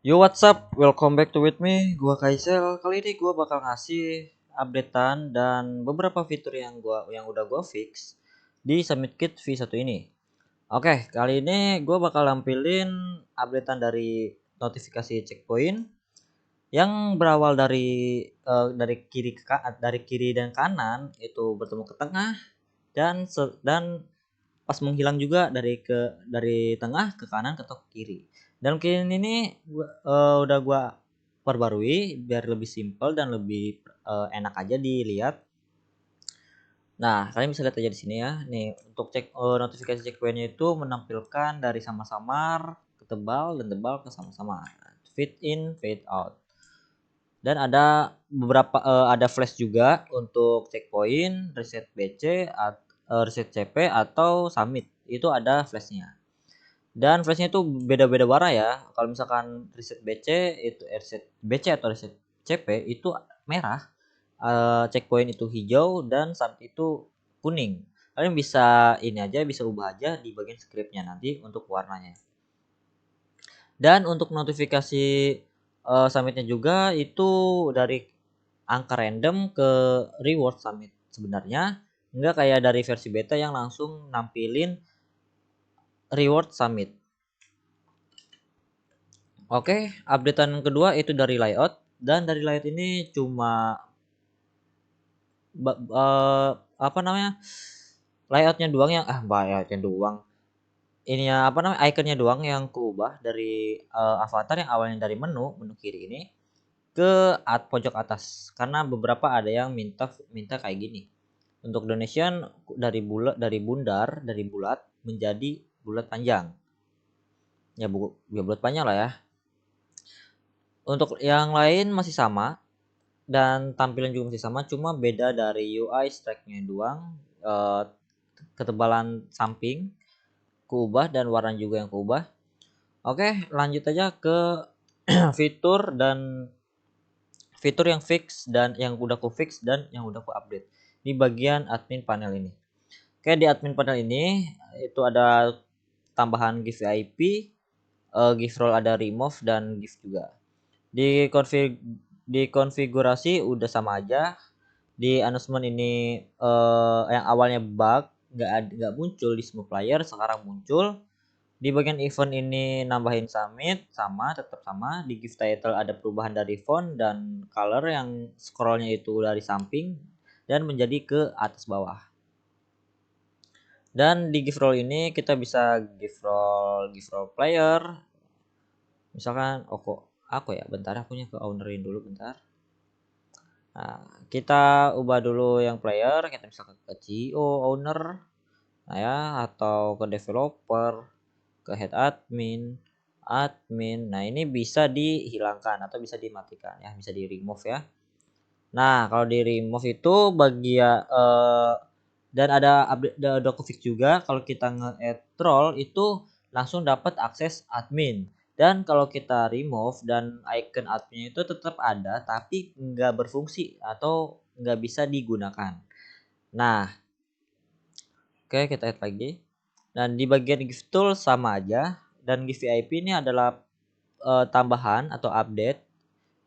Yo, what's up? Welcome back to with me. Gua Kaisel. Kali ini gua bakal ngasih updatean dan beberapa fitur yang udah gua fix di Summit Kit V1 ini. Oke, kali ini gua bakal nampilin updatean dari notifikasi checkpoint yang berawal dari kiri dan kanan itu bertemu ke tengah dan pas menghilang juga dari tengah ke kanan ke kiri. Dan kini ini udah gua perbarui biar lebih simpel dan lebih enak aja dilihat. Nah, kalian bisa lihat aja di sini ya. Nih, untuk notifikasi checkpointnya itu menampilkan dari samar-samar ke tebal dan tebal ke samar-samar. Fade in, fade out. Dan ada flash juga untuk checkpoint, reset BC, reset CP atau summit. Itu ada flashnya. Dan flashnya itu beda-beda warna ya. Kalau misalkan reset BC itu reset BC atau reset CP itu merah, checkpoint itu hijau dan summit itu kuning. Kalian bisa ini aja bisa ubah aja di bagian scriptnya nanti untuk warnanya. Dan untuk notifikasi summitnya juga itu dari angka random ke reward summit sebenarnya, enggak kayak dari versi beta yang langsung nampilin reward summit. Oke, updatean kedua itu dari layout dan dari layout ini cuma apa namanya? Layoutnya doang layoutnya doang. Ininya apa namanya? Ikonnya doang yang kuubah dari avatar yang awalnya dari menu kiri ini ke pojok atas karena beberapa ada yang minta minta kayak gini. Untuk donation dari bulat menjadi bulat panjang. Ya bulat panjang lah ya. Untuk yang lain masih sama dan tampilan juga masih sama, cuma beda dari UI strike-nya doang. Ketebalan samping kuubah dan warna juga yang kuubah. Oke, lanjut aja ke fitur yang fix dan yang udah ku fix dan yang udah ku update di bagian admin panel ini. Oke, di admin panel ini itu ada tambahan gift VIP, gift roll ada remove dan gift juga. Di konfigurasi udah sama aja. Di announcement ini yang awalnya bug nggak muncul di semua player sekarang muncul. Di bagian event ini nambahin summit tetap sama. Di gift title ada perubahan dari font dan color yang scrollnya itu dari samping dan menjadi ke atas bawah. Dan di gift roll ini kita bisa gift roll player. Misalkan aku ya, bentar aku ke ownerin dulu bentar. Nah, kita ubah dulu yang player, kita bisa ke CEO owner, nah ya, atau ke developer, ke head admin. Nah, ini bisa dihilangkan atau bisa dimatikan ya, bisa di remove ya. Nah, kalau di remove itu dan ada update ada fix juga kalau kita nge-add troll itu langsung dapat akses admin. Dan kalau kita remove dan icon adminnya itu tetap ada tapi nggak berfungsi atau nggak bisa digunakan. Nah, oke kita add lagi. Dan di bagian gift tool sama aja. Dan gift VIP ini adalah tambahan atau update.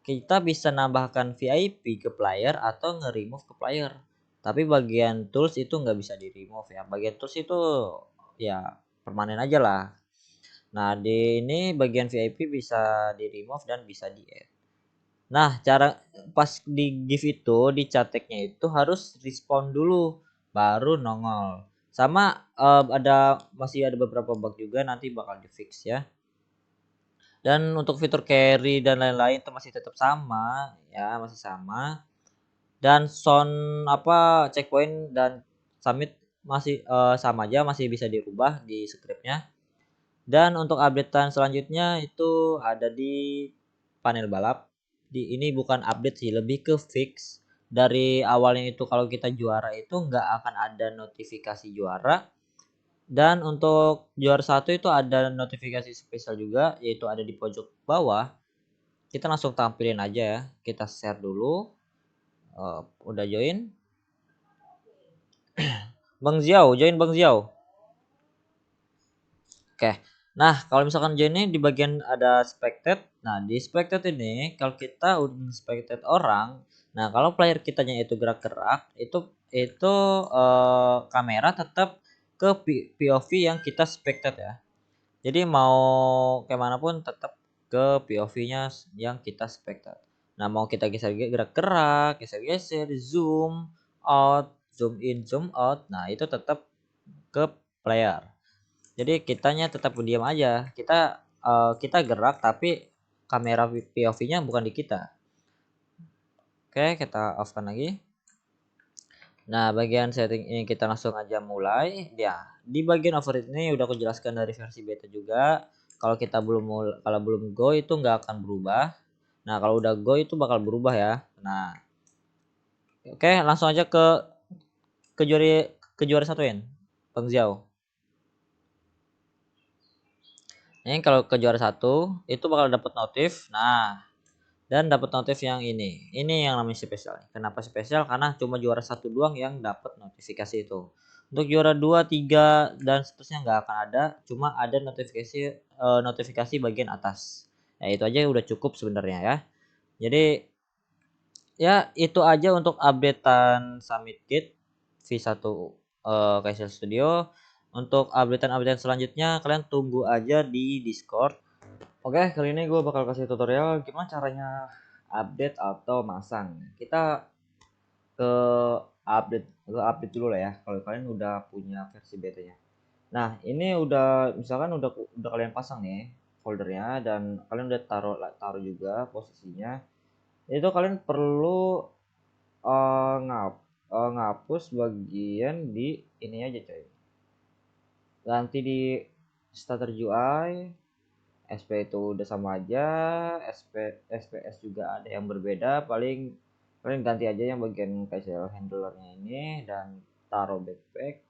Kita bisa nambahkan VIP ke player atau nge-remove ke player. Tapi bagian tools itu nggak bisa di-remove ya. Bagian tools itu ya permanen aja lah. Nah, di ini bagian VIP bisa di-remove dan bisa di-add. Nah, cara pas di give itu di cateknya itu harus respon dulu baru nongol. Sama masih ada beberapa bug juga nanti bakal di-fix ya. Dan untuk fitur carry dan lain-lain itu masih tetap sama ya, masih sama. Dan sound checkpoint dan summit masih sama aja, masih bisa dirubah di scriptnya. Dan untuk updatean selanjutnya itu ada di panel balap. Ini bukan update sih, lebih ke fix. Dari awalnya itu kalau kita juara itu nggak akan ada notifikasi juara. Dan untuk juara satu itu ada notifikasi spesial juga, yaitu ada di pojok bawah. Kita langsung tampilin aja ya. Kita share dulu. Udah join. Bang Ziau, join Bang Ziau. Oke. Nah, kalau misalkan ini di bagian ada spectate. Nah, di spectate ini kalau kita udah spectate orang, nah kalau player kitanya itu gerak-gerak, itu kamera tetap ke POV yang kita spectate ya. Jadi mau kayak manapun tetap ke POV-nya yang kita spectate. Nah, mau kita gerak-gerak, geser-geser, zoom out, zoom in, zoom out. Nah, itu tetap ke player. Jadi kitanya tetap diam aja. Kita gerak tapi kamera POV-nya bukan di kita. Oke, kita off-kan lagi. Nah, bagian setting ini kita langsung aja mulai. Ya, di bagian override ini udah aku jelaskan dari versi beta juga. Kalau belum go itu nggak akan berubah. Nah, kalau udah go itu bakal berubah ya. Nah, oke, langsung aja ke juara satuin. Bang Ziao. Ini kalau ke juara satu itu bakal dapat notif. Nah, dan dapat notif yang ini yang namanya spesial. Kenapa spesial? Karena cuma juara satu doang yang dapat notifikasi itu. Untuk juara 2, 3 dan seterusnya nggak akan ada, cuma ada notifikasi bagian atas. Ya itu aja udah cukup sebenarnya ya. Jadi ya itu aja untuk updatean Summit Kit V1 Kaisel Studio. Untuk updatean selanjutnya kalian tunggu aja di Discord. Oke, kali ini gue bakal kasih tutorial gimana caranya update atau masang. Kita ke update dulu lah ya. Kalau kalian udah punya versi beta-nya. Nah, ini misalkan udah kalian pasang nih foldernya dan kalian udah taruh juga posisinya. Itu kalian perlu ngapus bagian di ini aja coy. Ganti di starter UI, SP itu udah sama aja, SPS juga ada yang berbeda, paling ganti aja yang bagian cancel handlernya ini dan taruh backpack.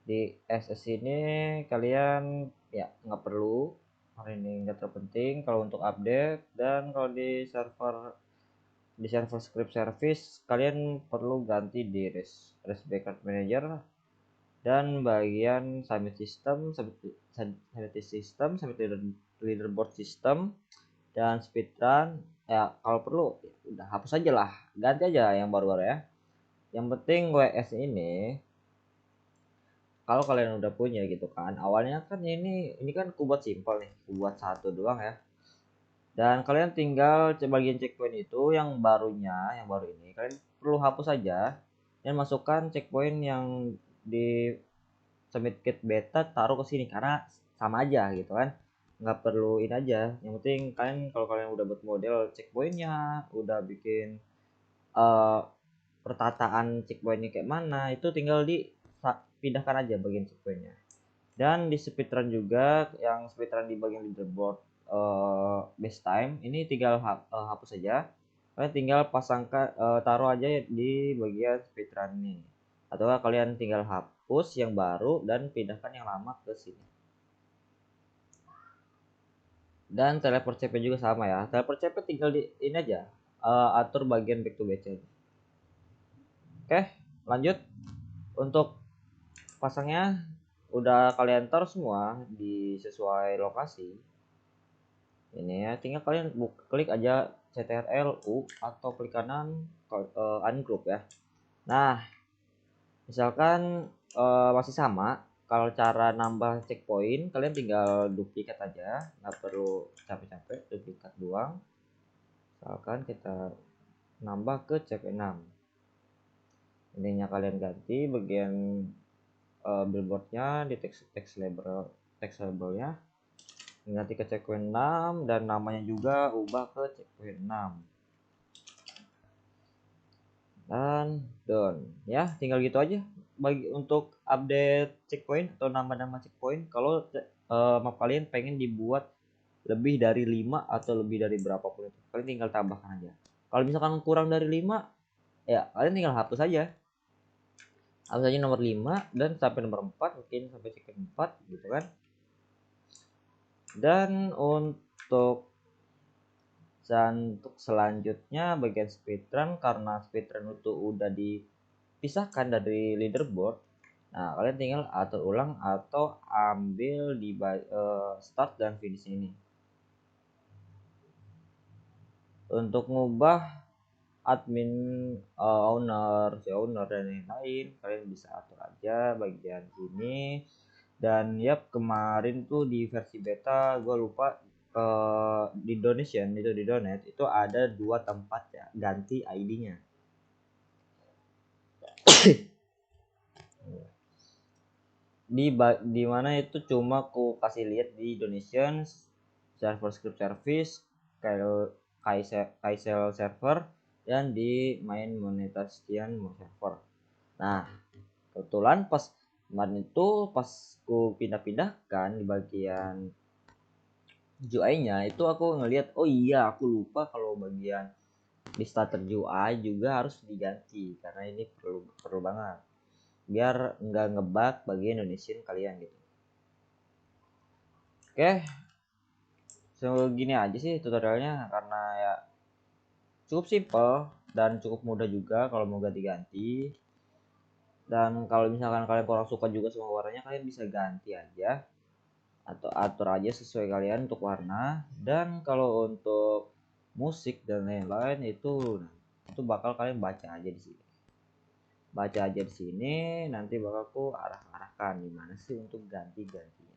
Di SS ini kalian ya nggak perlu, hari ini nggak terpenting kalau untuk update. Dan kalau di server script service kalian perlu ganti di REST backup manager dan bagian summit leaderboard system dan speedrun. Ya kalau perlu ya udah hapus aja lah, ganti aja yang baru-baru ya. Yang penting WS ini kalau kalian udah punya gitu kan, awalnya kan ini kan kubuat simpel nih, kubuat satu doang ya. Dan kalian tinggal bagian checkpoint itu yang baru ini kalian perlu hapus aja dan masukkan checkpoint yang di submit kit beta, taruh ke sini karena sama aja gitu kan, nggak perlu ini aja. Yang penting kalian kalau kalian udah buat model checkpointnya, udah bikin uh, pertataan checkpointnya kayak mana, itu tinggal pindahkan aja bagian checkpointnya. Dan di speedrun juga, yang speedrun di bagian leaderboard base time ini tinggal hapus saja. Kalian tinggal taruh aja di bagian speedrun ini, atau kalian tinggal hapus yang baru dan pindahkan yang lama ke sini. Dan teleport CP juga sama ya, teleport CP tinggal di ini aja, atur bagian back to base. Oke, lanjut. Untuk pasangnya udah kalian taruh semua di sesuai lokasi ini ya, tinggal kalian klik aja CTRL U atau klik kanan ungroup ya. Nah, misalkan masih sama, kalau cara nambah checkpoint kalian tinggal duplikat aja, nggak perlu capek-capek, duplikat doang. Misalkan kita nambah ke CP6, ininya kalian ganti bagian billboardnya di text labelnya ganti ke checkpoint 6 dan namanya juga ubah ke checkpoint 6 dan done ya. Tinggal gitu aja bagi untuk update checkpoint atau nama-nama checkpoint. Kalau map kalian pengen dibuat lebih dari 5 atau lebih dari berapapun itu, kalian tinggal tambahkan aja. Kalau misalkan kurang dari 5 ya kalian tinggal hapus aja nomor 5 dan sampai nomor 4, mungkin sampai checkpoint 4 gitu kan. Dan untuk selanjutnya bagian speedrun, karena speedrun itu udah dipisahkan dari leaderboard. Nah, kalian tinggal atur ulang atau ambil di start dan finish ini. Untuk ngubah admin, owner, si owner dan lain-lain, kalian bisa atur aja bagian sini. Dan yap, kemarin tuh di versi beta gue lupa, di donation itu, di donate itu ada 2 tempat ya ganti ID-nya. Di mana itu cuma ku kasih lihat di donations, server script service, Kaisel server, dan di main monetasian server. Nah, kebetulan pas kemarin itu pas ku pindah-pindahkan di bagian UI-nya itu aku ngelihat, oh iya aku lupa kalau bagian di starter UI juga harus diganti karena ini perlu perlu banget biar nggak ngebug bagi Indonesian kalian gitu. Oke, segini aja sih tutorialnya karena ya cukup simple dan cukup mudah juga kalau mau ganti-ganti. Dan kalau misalkan kalian kurang suka juga sama warnanya, kalian bisa ganti aja atau atur aja sesuai kalian untuk warna. Dan kalau untuk musik dan lain-lain itu bakal kalian baca aja di sini. Baca aja di sini, nanti bakal aku arahkan gimana sih untuk ganti-gantinya.